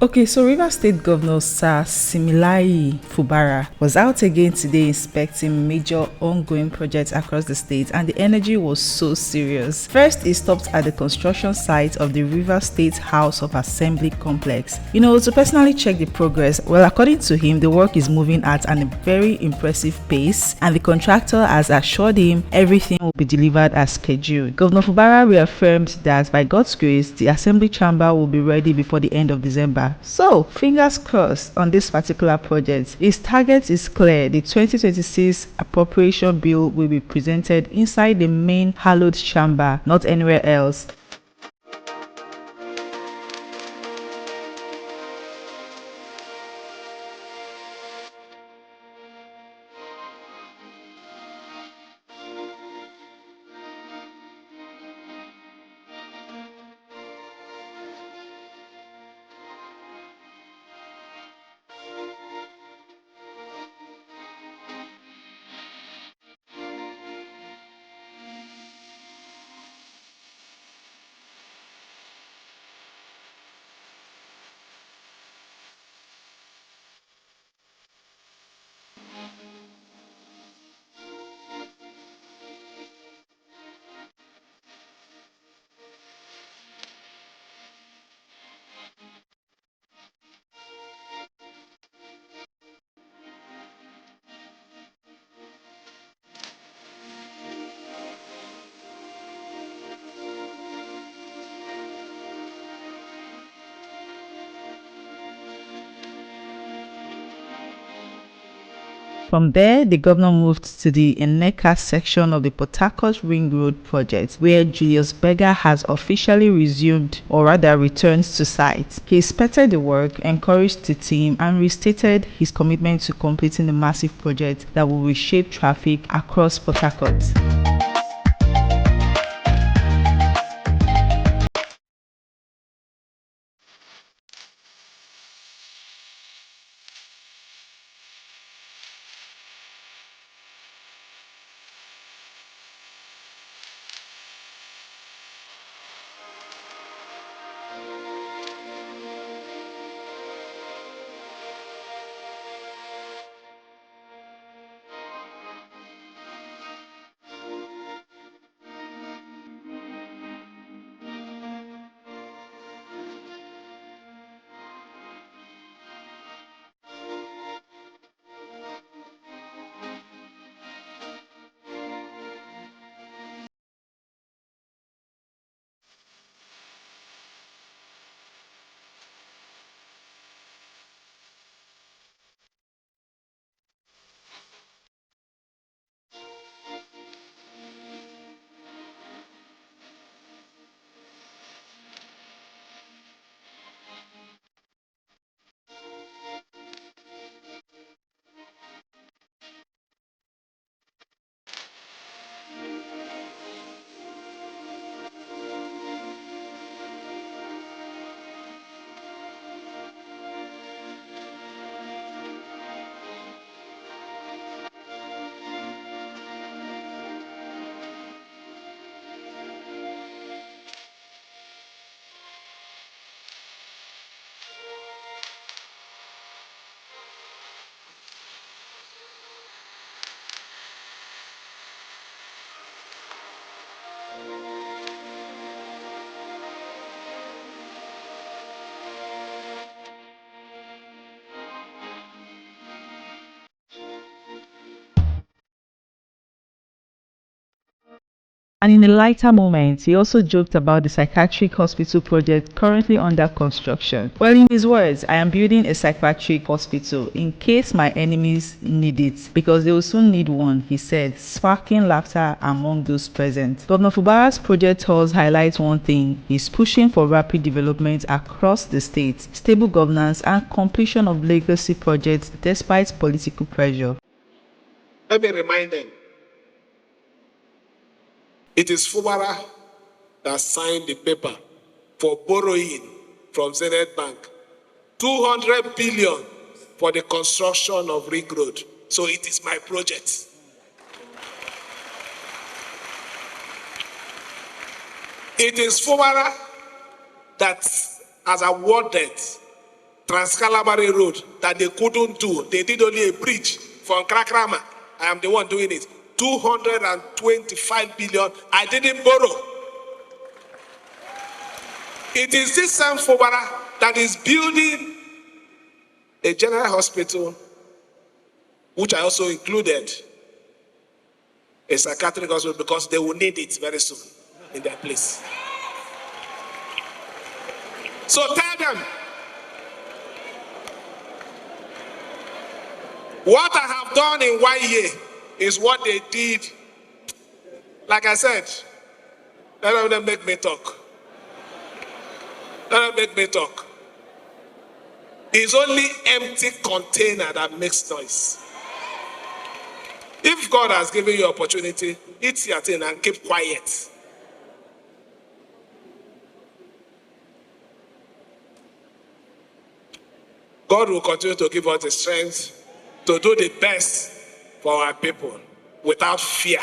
Okay, so Rivers State Governor Sir Similayi Fubara was out again today inspecting major ongoing projects across the state, and the energy was so serious. First, he stopped at the construction site of the Rivers State House of Assembly complex, to personally check the progress. Well, according to him, the work is moving at a very impressive pace, and the contractor has assured him everything will be delivered as scheduled. Governor Fubara reaffirmed that by God's grace, the assembly chamber will be ready before the end of December. So, fingers crossed on this particular project. His target is clear. The 2026 appropriation bill will be presented inside the main hallowed chamber, not anywhere else. From there, the governor moved to the Eneka section of the Port Harcourt Ring Road project, where Julius Berger has officially resumed, or rather returned to site. He inspected the work, encouraged the team, and restated his commitment to completing the massive project that will reshape traffic across Port Harcourt. And in a lighter moment, he also joked about the psychiatric hospital project currently under construction. Well, in his words, I am building a psychiatric hospital in case my enemies need it, because they will soon need one, he said, sparking laughter among those present. Governor Fubara's project tours highlight one thing: he's pushing for rapid development across the state, stable governance, and completion of legacy projects despite political pressure. Let me remind them, it is Fubara that signed the paper for borrowing from Zenith Bank 200 billion for the construction of Ring Road. So it is my project. It is Fubara that has awarded Trans-Calabari Road that they couldn't do. They did only a bridge from Krakrama. I am the one doing it. 225 billion. I didn't borrow. It is this same Fubara that is building a general hospital, which I also included a psychiatric hospital, because they will need it very soon in their place. So tell them, what I have done in 1 year is what they did. Like I said, let them make me talk. Let them make me talk. It's only empty container that makes noise. If God has given you opportunity, eat your thing and keep quiet. God will continue to give us the strength to do the best for our people without fear.